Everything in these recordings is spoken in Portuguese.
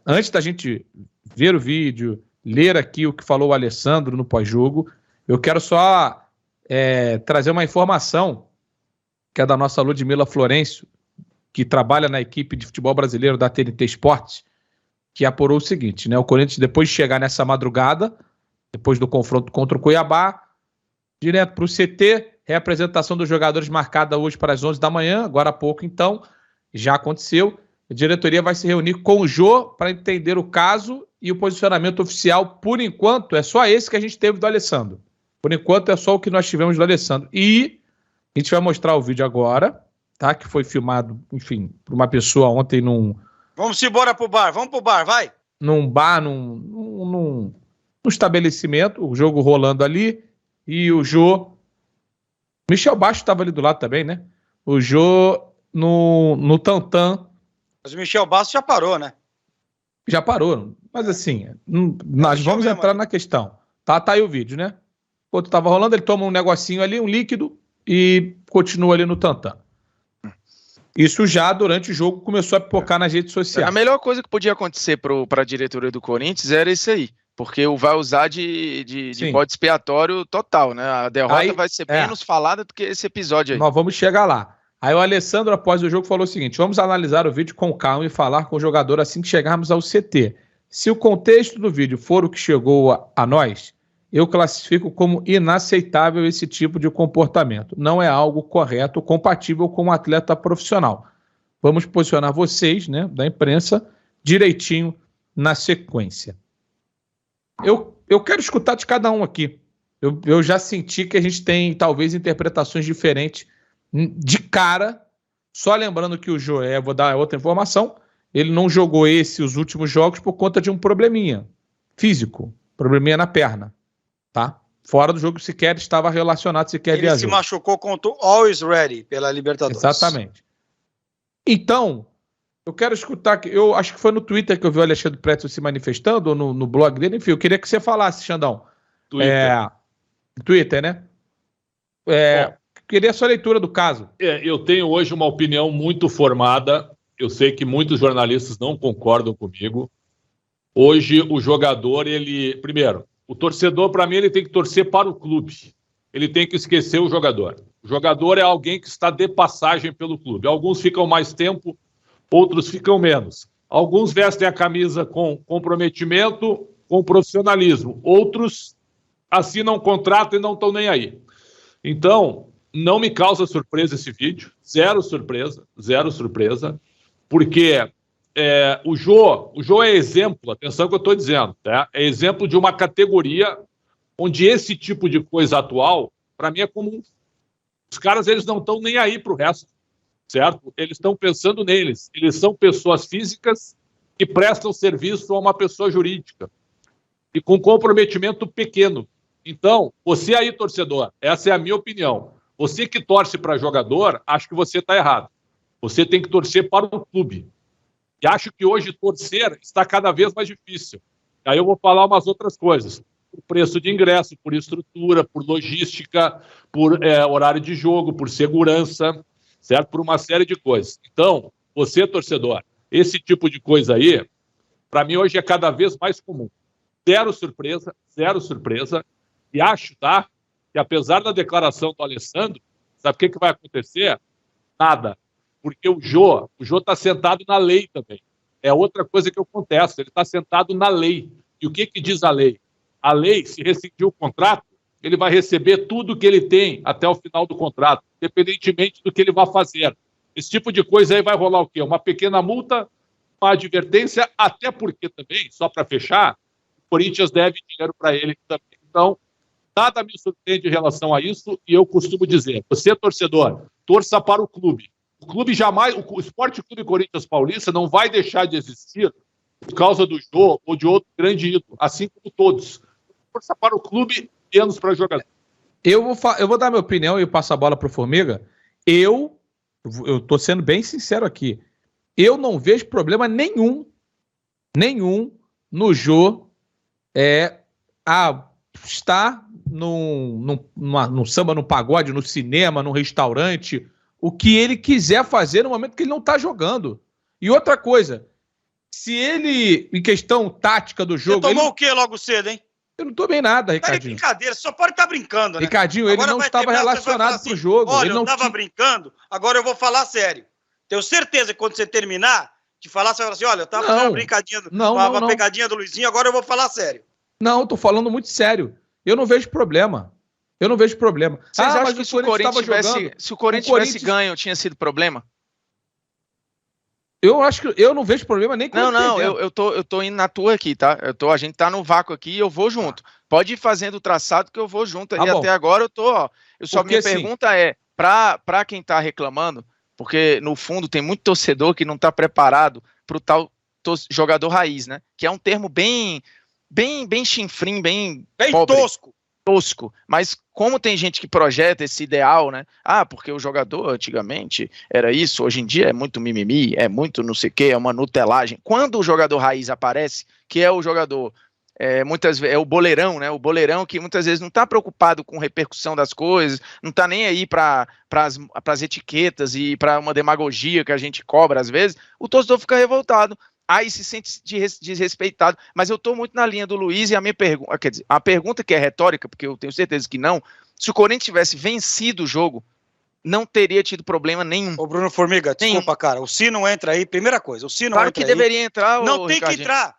antes da gente ver o vídeo, ler aqui o que falou o Alessandro no pós-jogo, eu quero só trazer uma informação que é da nossa Ludmila Florencio, que trabalha na equipe de futebol brasileiro da TNT Esportes, que apurou o seguinte, né? O Corinthians, depois de chegar nessa madrugada, depois do confronto contra o Cuiabá, direto para o CT, reapresentação dos jogadores marcada hoje para as 11 da manhã, agora há pouco então, já aconteceu. A diretoria vai se reunir com o Jô para entender o caso e o posicionamento oficial. Por enquanto, é só esse que a gente teve do Alessandro. Por enquanto, é só o que nós tivemos do Alessandro. E a gente vai mostrar o vídeo agora, tá? Que foi filmado, enfim, por uma pessoa ontem num... Vamos embora pro bar, vamos pro bar, vai! Num bar, num estabelecimento, o jogo rolando ali, e o Jô... Michel Baixo estava ali do lado também, né? O Jô no tantã. Mas o Michel Bastos já parou, né? Já parou. Mas assim, nós vamos entrar na questão. Tá aí o vídeo, né? Enquanto estava rolando, ele toma um negocinho ali, um líquido, e continua ali no tantã. Isso já durante o jogo começou a pipocar nas redes sociais. A melhor coisa que podia acontecer para a diretoria do Corinthians era isso aí. Porque vai usar de bode expiatório total, né? A derrota vai ser menos falada do que esse episódio aí. Nós vamos chegar lá. Aí o Alessandro, após o jogo, falou o seguinte: vamos analisar o vídeo com calma e falar com o jogador assim que chegarmos ao CT. Se o contexto do vídeo for o que chegou a nós, eu classifico como inaceitável esse tipo de comportamento. Não é algo correto, compatível com um atleta profissional. Vamos posicionar vocês, né, da imprensa, direitinho na sequência. Eu quero escutar de cada um aqui. Eu já senti que a gente tem, talvez, interpretações diferentes de cara. Só lembrando que o Joé, vou dar outra informação, ele não jogou os últimos jogos por conta de um probleminha físico, probleminha na perna, tá? Fora do jogo sequer estava relacionado, sequer viajou. Ele se machucou contra o Always Ready pela Libertadores. Exatamente. Então, eu quero escutar, eu acho que foi no Twitter que eu vi o Alexandre Pretzel se manifestando, ou no blog dele, enfim, eu queria que você falasse, Xandão. Twitter, né? Queria a sua leitura do caso. Eu tenho hoje uma opinião muito formada, eu sei que muitos jornalistas não concordam comigo. Hoje o jogador, primeiro, o torcedor, para mim, ele tem que torcer para o clube. Ele tem que esquecer o jogador. O jogador é alguém que está de passagem pelo clube. Alguns ficam mais tempo, outros ficam menos. Alguns vestem a camisa com comprometimento, com profissionalismo. Outros assinam um contrato e não estão nem aí. Então, não me causa surpresa esse vídeo. Zero surpresa, porque o Jô é exemplo, atenção que eu estou dizendo, tá? É exemplo de uma categoria onde esse tipo de coisa atual, para mim, é comum. Os caras, eles não estão nem aí para o resto, certo? Eles estão pensando neles. Eles são pessoas físicas que prestam serviço a uma pessoa jurídica e com comprometimento pequeno. Então, você aí, torcedor, essa é a minha opinião. Você que torce para jogador, acho que você está errado. Você tem que torcer para o clube. E acho que hoje torcer está cada vez mais difícil. Aí eu vou falar umas outras coisas. Por preço de ingresso, por estrutura, por logística, por horário de jogo, por segurança, certo? Por uma série de coisas. Então, você, torcedor, esse tipo de coisa aí, para mim hoje é cada vez mais comum. Zero surpresa. E acho, tá, que apesar da declaração do Alessandro, sabe o que vai acontecer? Nada. Porque o Jô está sentado na lei também. É outra coisa que acontece, ele está sentado na lei. E o que diz a lei? A lei, se rescindir o contrato, ele vai receber tudo que ele tem até o final do contrato, independentemente do que ele vai fazer. Esse tipo de coisa aí vai rolar o quê? Uma pequena multa, uma advertência, até porque também, só para fechar, o Corinthians deve dinheiro para ele também. Então, nada me surpreende em relação a isso, e eu costumo dizer, você, torcedor, torça para o clube. O clube jamais, o Esporte Clube Corinthians Paulista não vai deixar de existir por causa do Jô ou de outro grande ídolo, assim como todos. Força para o clube, menos para jogador. Eu vou dar minha opinião e passo a bola para o Formiga. Eu estou sendo bem sincero aqui. Eu não vejo problema nenhum no Jô estar no samba, no pagode, no cinema, no restaurante, o que ele quiser fazer no momento que ele não está jogando. E outra coisa, Se ele, em questão tática do jogo... Você tomou o quê logo cedo, hein? Eu não tomei nada, Ricardinho. Tá de brincadeira, você só pode estar brincando, né? Ricardinho, ele não estava relacionado pro jogo. Olha, ele não eu estava brincando, agora eu vou falar sério. Tenho certeza que quando você terminar de falar, você vai falar assim, olha, eu estava fazendo uma pegadinha do Luizinho, agora eu vou falar sério. Não, tô falando muito sério. Eu não vejo problema. Vocês acham que se o Corinthians tivesse ganho, tinha sido problema? Eu acho que eu não vejo problema nem com eu tô indo na tua aqui, tá? A gente tá no vácuo aqui e eu vou junto. Pode ir fazendo o traçado que eu vou junto. E até agora eu tô, ó. Minha pergunta é, pra quem tá reclamando, porque no fundo tem muito torcedor que não tá preparado pro tal jogador raiz, né? Que é um termo bem chinfrim, bem pobre. Tosco, mas como tem gente que projeta esse ideal, né? Porque o jogador antigamente era isso, hoje em dia é muito mimimi, é muito não sei o que, é uma nutelagem. Quando o jogador raiz aparece, que é o jogador, muitas vezes, é o boleirão, né? O boleirão que muitas vezes não está preocupado com repercussão das coisas, não está nem aí para as etiquetas e para uma demagogia que a gente cobra às vezes, o torcedor fica revoltado. Aí se sente desrespeitado, mas eu estou muito na linha do Luiz e a minha pergunta, quer dizer, a pergunta que é retórica, porque eu tenho certeza que não, se o Corinthians tivesse vencido o jogo, não teria tido problema nenhum. Ô Bruno Formiga, desculpa, cara, o Sino entra aí, primeira coisa, o Sino claro entra aí. Claro que deveria entrar, não tem que entrar,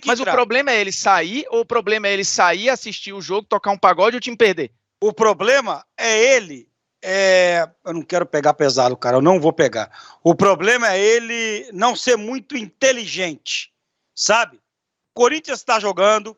Mas o problema é ele sair, ou o problema é ele sair, assistir o jogo, tocar um pagode e o time perder? O problema é ele... eu não quero pegar pesado, cara, eu não vou pegar. O problema é ele não ser muito inteligente, sabe? O Corinthians está jogando,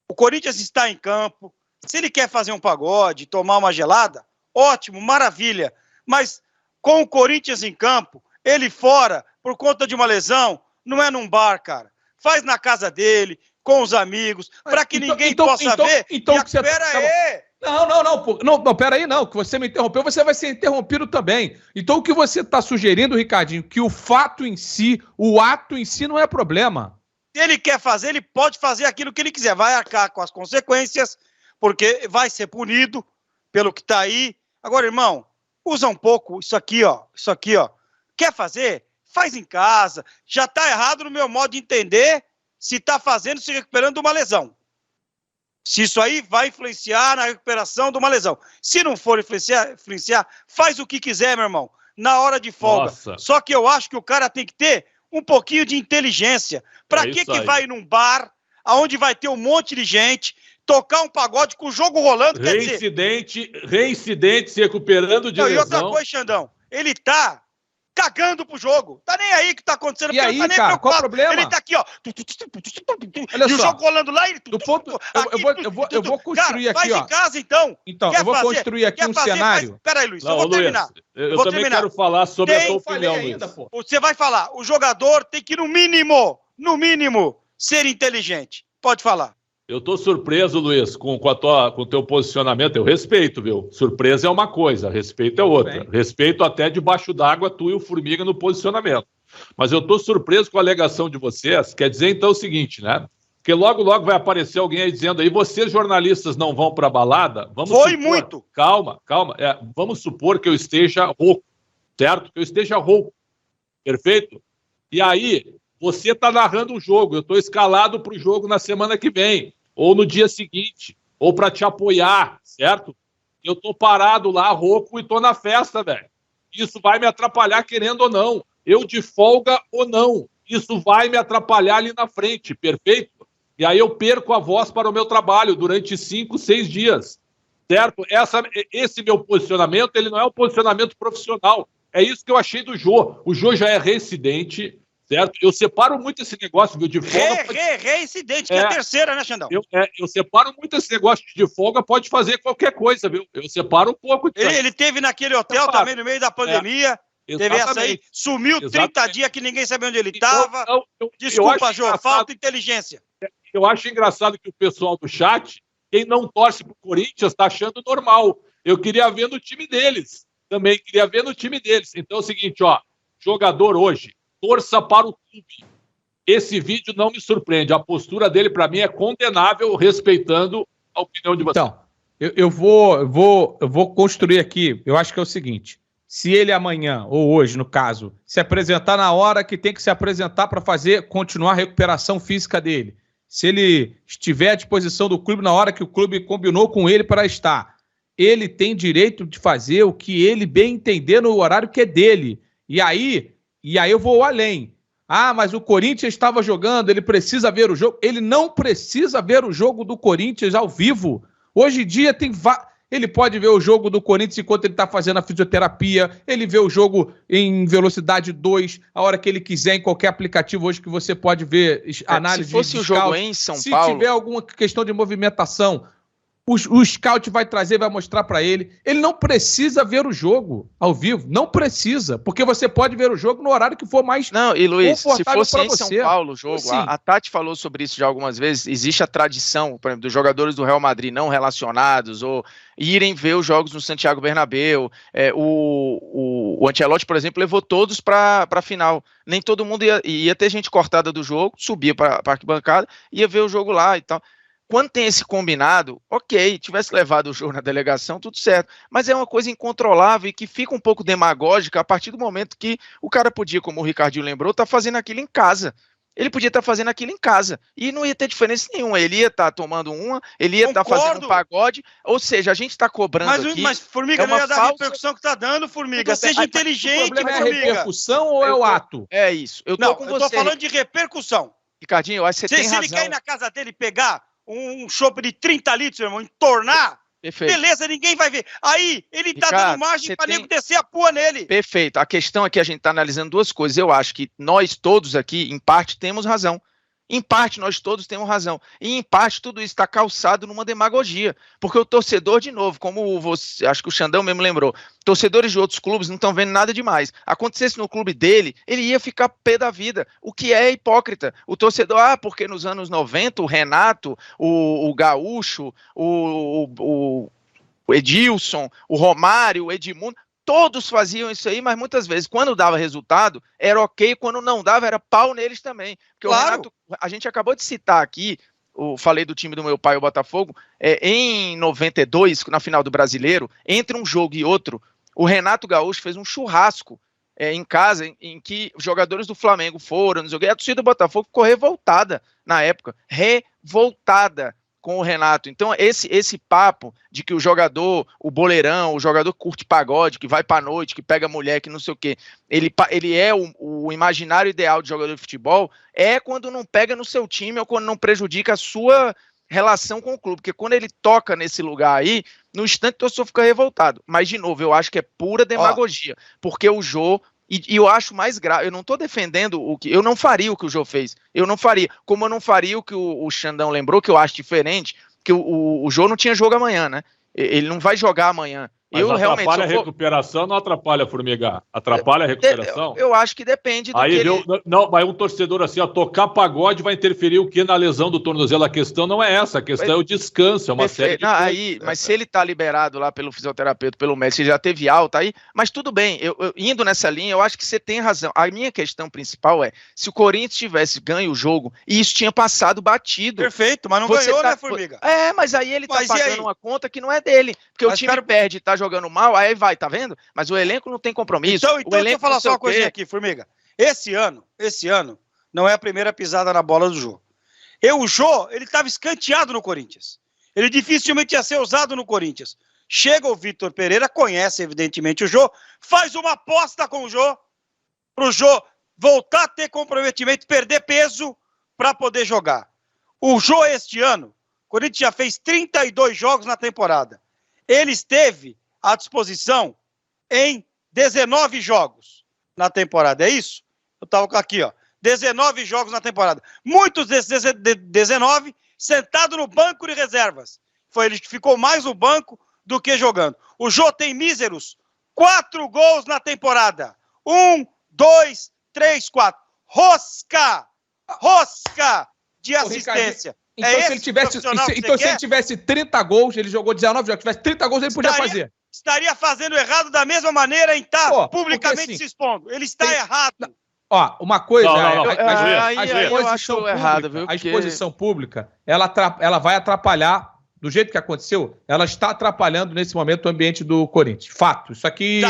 o Corinthians está em campo, se ele quer fazer um pagode, tomar uma gelada, ótimo, maravilha, mas com o Corinthians em campo, ele fora, por conta de uma lesão, não é num bar, cara. Faz na casa dele, com os amigos, para que ninguém possa ver. Pera aí! Não, peraí, não, que você me interrompeu, você vai ser interrompido também. Então o que você está sugerindo, Ricardinho, que o fato em si, o ato em si não é problema. Se ele quer fazer, ele pode fazer aquilo que ele quiser, vai arcar com as consequências, porque vai ser punido pelo que está aí. Agora, irmão, usa um pouco isso aqui, ó. Quer fazer? Faz em casa. Já está errado no meu modo de entender se está fazendo, se recuperando de uma lesão. Se isso aí vai influenciar na recuperação de uma lesão. Se não for influenciar, faz o que quiser, meu irmão, na hora de folga. Nossa. Só que eu acho que o cara tem que ter um pouquinho de inteligência. Pra que vai num bar, onde vai ter um monte de gente, tocar um pagode com o jogo rolando, reincidente, se recuperando de lesão. E outra coisa, Xandão, ele tá cagando pro jogo. Tá nem aí o que tá acontecendo. E aí, tá nem cara, qual o problema? Ele tá aqui, ó. Olha e o jogo rolando lá e... Eu vou construir cara, aqui, ó. Faz em casa, então. Então, eu vou construir aqui um cenário. Peraí, Luiz, eu vou terminar. Eu também quero falar sobre a tua opinião, Luiz. Você vai falar, o jogador tem que, no mínimo, ser inteligente. Pode falar. Eu tô surpreso, Luiz, com o teu posicionamento. Eu respeito, viu? Surpresa é uma coisa, respeito é outra. Respeito até debaixo d'água, tu e o Formiga no posicionamento. Mas eu tô surpreso com a alegação de vocês. Quer dizer, então, o seguinte, né? Porque logo vai aparecer alguém aí dizendo aí, vocês jornalistas não vão pra balada? Muito! Calma. Vamos supor que eu esteja rouco, certo? Que eu esteja rouco. Perfeito? E aí... Você está narrando um jogo, eu estou escalado para o jogo na semana que vem, ou no dia seguinte, ou para te apoiar, certo? Eu estou parado lá, rouco, e estou na festa, velho. Isso vai me atrapalhar querendo ou não. Eu de folga ou não. Isso vai me atrapalhar ali na frente, perfeito? E aí eu perco a voz para o meu trabalho durante 5, 6 dias, certo? Esse meu posicionamento, ele não é um posicionamento profissional. É isso que eu achei do Jô. O Jô já é reincidente, certo? Eu separo muito esse negócio, viu, de folga... Reincidente, que é a terceira, né, Xandão? Eu separo muito esse negócio de folga, pode fazer qualquer coisa, viu? Eu separo um pouco. Ele teve naquele hotel também, no meio da pandemia, teve essa aí, sumiu 30 dias que ninguém sabia onde ele estava. Desculpa, Jô, falta inteligência. Eu acho engraçado que o pessoal do chat, quem não torce pro Corinthians, tá achando normal. Eu queria ver no time deles. Também queria ver no time deles. Então é o seguinte, ó, jogador hoje, torça para o clube. Esse vídeo não me surpreende. A postura dele, para mim, é condenável, respeitando a opinião de vocês. Então, eu vou construir aqui. Eu acho que é o seguinte. se ele amanhã, ou hoje, no caso, se apresentar na hora que tem que se apresentar para continuar a recuperação física dele, se ele estiver à disposição do clube na hora que o clube combinou com ele para estar, ele tem direito de fazer o que ele bem entender no horário que é dele. E aí eu vou além. Ah, mas o Corinthians estava jogando, ele precisa ver o jogo. Ele não precisa ver o jogo do Corinthians ao vivo. Hoje em dia ele pode ver o jogo do Corinthians enquanto ele está fazendo a fisioterapia, ele vê o jogo em velocidade 2, a hora que ele quiser, em qualquer aplicativo hoje que você pode ver análise. Se fosse o jogo em São Paulo... Se tiver alguma questão de movimentação, o scout vai trazer, vai mostrar para ele. Ele não precisa ver o jogo ao vivo, não precisa, porque você pode ver o jogo no horário que for mais confortável. Não, e Luiz, se fosse em São você. Paulo o jogo, a Tati falou sobre isso já algumas vezes, existe a tradição, por exemplo, dos jogadores do Real Madrid não relacionados, ou irem ver os jogos no Santiago Bernabéu. O Ancelotti, por exemplo, levou todos para a final. Nem todo mundo ia ter gente cortada do jogo, subia para a arquibancada, ia ver o jogo lá e tal. Quando tem esse combinado, ok, tivesse levado o jogo na delegação, tudo certo, mas é uma coisa incontrolável e que fica um pouco demagógica a partir do momento que o cara podia, como o Ricardinho lembrou, estar fazendo aquilo em casa. Ele podia estar fazendo aquilo em casa e não ia ter diferença nenhuma. Ele ia estar tomando ele ia estar fazendo um pagode, ou seja, a gente está cobrando aqui. Mas Formiga, não ia dar a repercussão que está dando, Formiga. Seja inteligente, Formiga. É a repercussão ou é o ato? É isso. Eu tô falando de repercussão. Ricardinho, eu acho que você tem razão. Se ele quer ir na casa dele pegar um chopp de 30 litros, meu irmão, entornar, beleza, ninguém vai ver. Aí, ele tá dando margem para nego descer a pua nele. Perfeito. A questão aqui, a gente tá analisando duas coisas. Eu acho que nós todos aqui, em parte, temos razão. Em parte, nós todos temos razão. E, em parte, tudo isso está calçado numa demagogia. Porque o torcedor, de novo, como você, acho que o Xandão mesmo lembrou, torcedores de outros clubes não estão vendo nada demais. Acontecesse no clube dele, ele ia ficar pé da vida. O que é hipócrita. O torcedor, porque nos anos 90, o Renato, o Gaúcho, o Edilson, o Romário, o Edmundo, todos faziam isso aí, mas muitas vezes, quando dava resultado, era ok, quando não dava, era pau neles também. Porque claro. O Renato, a gente acabou de citar aqui, falei do time do meu pai, o Botafogo, em 92, na final do Brasileiro, entre um jogo e outro, o Renato Gaúcho fez um churrasco em casa, em que jogadores do Flamengo foram, não sei o quê, a torcida do Botafogo ficou revoltada na época, revoltada com o Renato. Então, esse papo de que o jogador, o boleirão, o jogador que curte pagode, que vai pra noite, que pega mulher, que não sei o quê, ele é o imaginário ideal de jogador de futebol, é quando não pega no seu time ou quando não prejudica a sua relação com o clube, porque quando ele toca nesse lugar aí, no instante o torcedor fica revoltado. Mas, de novo, eu acho que é pura demagogia, porque o Jô, e eu acho mais grave, eu não estou defendendo eu não faria o que o Jô fez, eu não faria, como eu não faria o que o Xandão lembrou, que eu acho diferente, que o Jô não tinha jogo amanhã, né? Ele não vai jogar amanhã. Mas atrapalha a recuperação, não atrapalha, Formiga? Atrapalha a recuperação? Eu acho que depende do aí Não, mas um torcedor assim, tocar pagode vai interferir o que na lesão do tornozelo? A questão não é essa, a questão é o descanso, é uma série de coisas. Mas se ele tá liberado lá pelo fisioterapeuta, pelo médico, se já teve alta aí, mas tudo bem, eu indo nessa linha, eu acho que você tem razão. A minha questão principal é, se o Corinthians tivesse ganho o jogo, e isso tinha passado batido. Perfeito, mas não ganhou, né, Formiga? Mas aí ele tá pagando uma conta que não é dele, porque o time perde e tá jogando mal, aí vai, tá vendo? Mas o elenco não tem compromisso. Então deixa eu falar só uma coisinha aqui, Formiga. Esse ano não é a primeira pisada na bola do Jô. O Jô, ele estava escanteado no Corinthians. Ele dificilmente ia ser usado no Corinthians. Chega o Vitor Pereira, conhece evidentemente o Jô, faz uma aposta com o Jô, pro Jô voltar a ter comprometimento, perder peso para poder jogar. O Jô este ano, o Corinthians já fez 32 jogos na temporada. Ele esteve à disposição em 19 jogos na temporada, é isso? Eu estava aqui, 19 jogos na temporada. Muitos desses 19 sentado no banco de reservas. Ele ficou mais no banco do que jogando. O Jô tem míseros 4 gols na temporada. 1, 2, 3, 4. Rosca de assistência. Então, se ele tivesse 30 gols, ele jogou 19 jogos, tivesse 30 gols, ele podia fazer. Estaria fazendo errado da mesma maneira em estar publicamente se expondo. Ele está errado. Uma coisa... eu acho errado, viu? A exposição pública, ela vai atrapalhar, do jeito que aconteceu, ela está atrapalhando nesse momento o ambiente do Corinthians. Fato. Isso aqui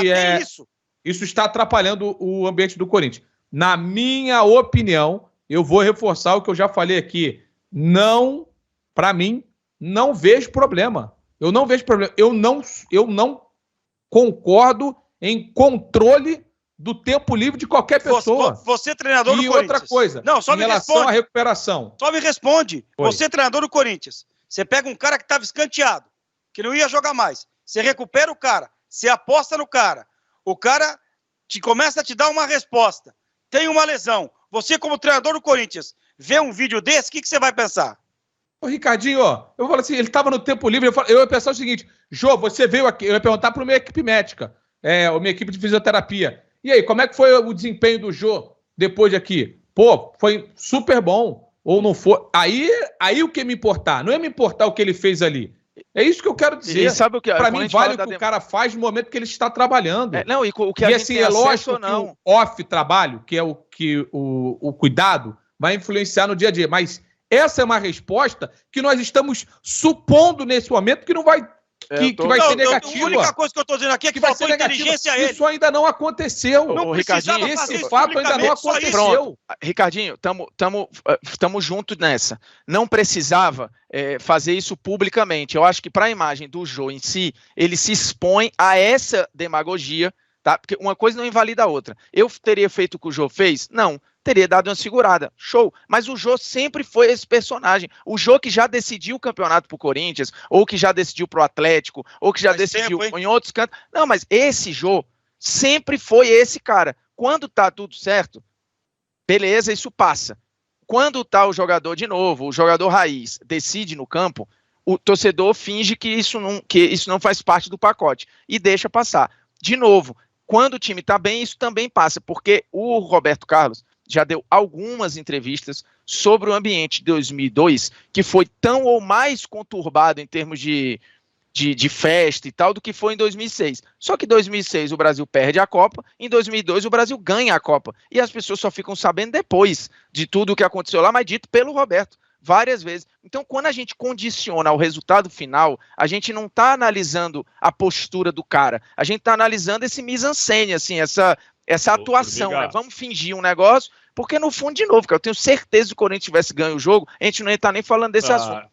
isso está atrapalhando o ambiente do Corinthians. Na minha opinião, eu vou reforçar o que eu já falei aqui. Não, para mim, não vejo problema. Eu não vejo problema. Eu não concordo em controle do tempo livre de qualquer pessoa. Você treinador do Corinthians. E outra coisa, não, só em relação à recuperação. Só me responde. Oi. Você treinador do Corinthians. Você pega um cara que estava escanteado, que não ia jogar mais. Você recupera o cara, você aposta no cara. O cara começa a te dar uma resposta. Tem uma lesão. Você, como treinador do Corinthians, vê um vídeo desse, o que você vai pensar? Ô, Ricardinho, ó, eu falo assim, ele estava no tempo livre, eu ia pensar o seguinte, Jô, você veio aqui, eu ia perguntar para minha equipe médica, a minha equipe de fisioterapia. E aí, como é que foi o desempenho do Jô depois de aqui? Pô, foi super bom, ou não foi? Aí o que me importar? Não é me importar o que ele fez ali. É isso que eu quero dizer. Para mim, vale o que o cara faz no momento que ele está trabalhando. E assim, é lógico que o off-trabalho, que é o cuidado, vai influenciar no dia a dia. Mas essa é uma resposta que nós estamos supondo nesse momento que não vai... Que vai ser negativa. A única coisa que eu estou dizendo aqui é que faltou inteligência a ele. Isso ainda não aconteceu. Não precisava esse fato ainda não aconteceu. Pronto. Ricardinho, estamos juntos nessa. Não precisava fazer isso publicamente. Eu acho que para a imagem do Jô em si, ele se expõe a essa demagogia, tá? Porque uma coisa não invalida a outra. Eu teria feito o que o Jô fez? Não. Teria dado uma segurada, show, mas o Jô sempre foi esse personagem, o Jô que já decidiu o campeonato pro Corinthians, ou que já decidiu pro Atlético, ou que já decidiu em outros cantos, não, mas esse Jô sempre foi esse cara, quando tá tudo certo, beleza, isso passa, quando tá o jogador de novo, o jogador raiz, decide no campo, o torcedor finge que isso não faz parte do pacote, e deixa passar, de novo, quando o time tá bem, isso também passa, porque o Roberto Carlos já deu algumas entrevistas sobre o ambiente de 2002, que foi tão ou mais conturbado em termos de festa e tal, do que foi em 2006. Só que em 2006 o Brasil perde a Copa, em 2002 o Brasil ganha a Copa. E as pessoas só ficam sabendo depois de tudo o que aconteceu lá, mas dito pelo Roberto várias vezes. Então, quando a gente condiciona o resultado final, a gente não está analisando a postura do cara, a gente está analisando esse mise-en-scène, assim, essa atuação, né? Vamos fingir um negócio, porque no fundo, de novo, cara, eu tenho certeza que se o Corinthians tivesse ganho o jogo, a gente não ia estar nem falando desse assunto.